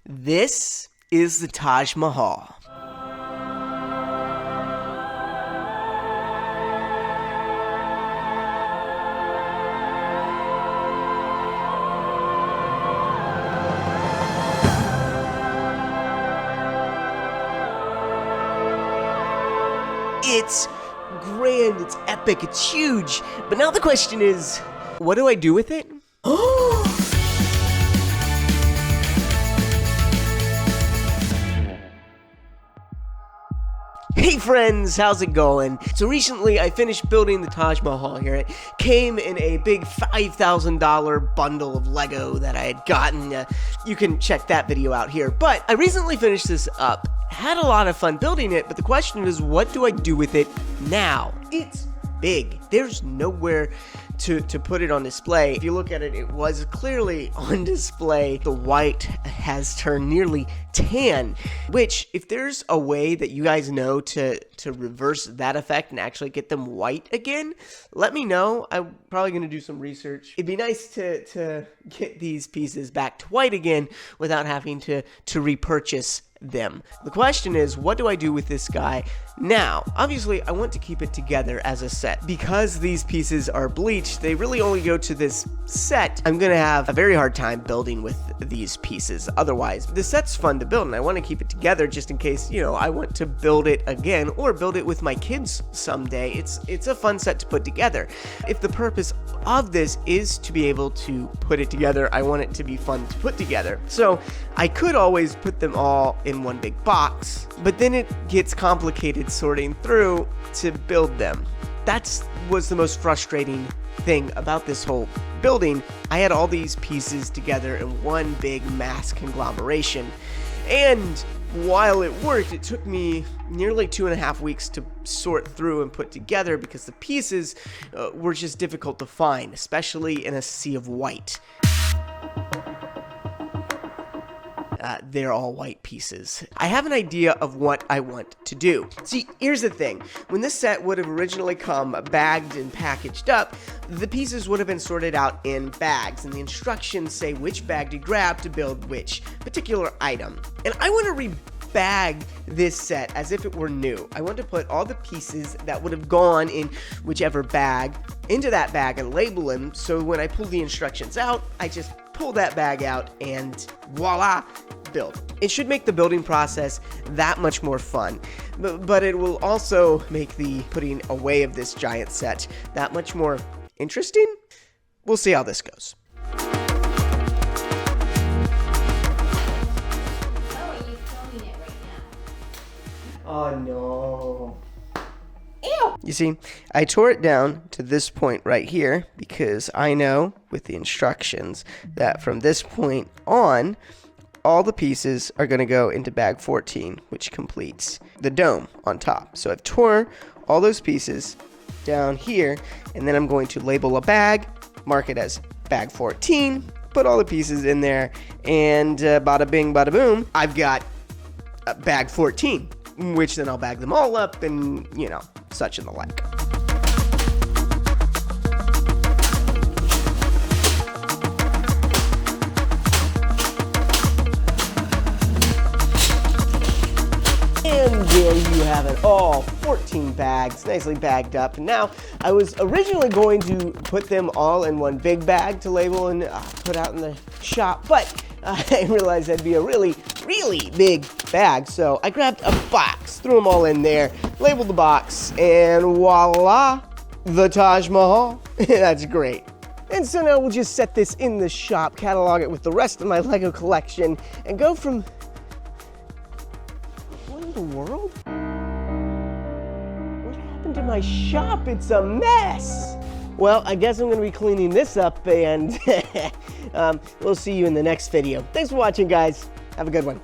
This is the Taj Mahal. It's grand, it's epic, it's huge. But now the question is, what do I do with it? Hey friends, how's it going? So recently I finished building the Taj Mahal here. It came in a big $5,000 bundle of Lego that I had gotten. You can check that video out here. But I recently finished this up. Had a lot of fun building it, but the question is, what do I do with it now? It's big. There's nowhere to put it on display. If you look at it, it was clearly on display. The white has turned nearly tan, which, if there's a way that you guys know to reverse that effect and actually get them white again, let me know. I'm probably going to do some research. It'd be nice to get these pieces back to white again without having to repurchase them. The question is, what do I do with this guy now? Obviously, I want to keep it together as a set. Because these pieces are bleached, they really only go to this set. I'm gonna have a very hard time building with these pieces otherwise. The set's fun to build, and I want to keep it together just in case, I want to build it again or build it with my kids someday. It's a fun set to put together. If the purpose of this is to be able to put it together, I want it to be fun to put together. So I could always put them all in one big box, but then it gets complicated sorting through to build them. That was the most frustrating thing about this whole building. I had all these pieces together in one big mass conglomeration, and while it worked, it took me nearly 2.5 weeks to sort through and put together because the pieces were just difficult to find, especially in a sea of white. They're all white pieces. I have an idea of what I want to do. See, here's the thing. When this set would have originally come bagged and packaged up, the pieces would have been sorted out in bags, and the instructions say which bag to grab to build which particular item. And I want to rebag this set as if it were new. I want to put all the pieces that would have gone in whichever bag into that bag and label them, so when I pull the instructions out, I just pull that bag out and voila, build. It should make the building process that much more fun, but it will also make the putting away of this giant set that much more interesting. We'll see how this goes. Oh, are you filming it right now? Oh no. Ew. You see, I tore it down to this point right here because I know with the instructions that from this point on, all the pieces are going to go into bag 14, which completes the dome on top. So I've tore all those pieces down here, and then I'm going to label a bag, mark it as bag 14, put all the pieces in there, and bada bing, bada boom, I've got bag 14, which then I'll bag them all up and, such and the like. And there you have it, all 14 bags, nicely bagged up. And now, I was originally going to put them all in one big bag to label and put out in the shop, but I realized that'd be a really big bag, so I grabbed a box, threw them all in there, labeled the box, and voila, the Taj Mahal. That's great. And so now we'll just set this in the shop, catalog it with the rest of my Lego collection, and go from... What in the world? What happened to my shop? It's a mess! Well, I guess I'm going to be cleaning this up, and we'll see you in the next video. Thanks for watching, guys. Have a good one.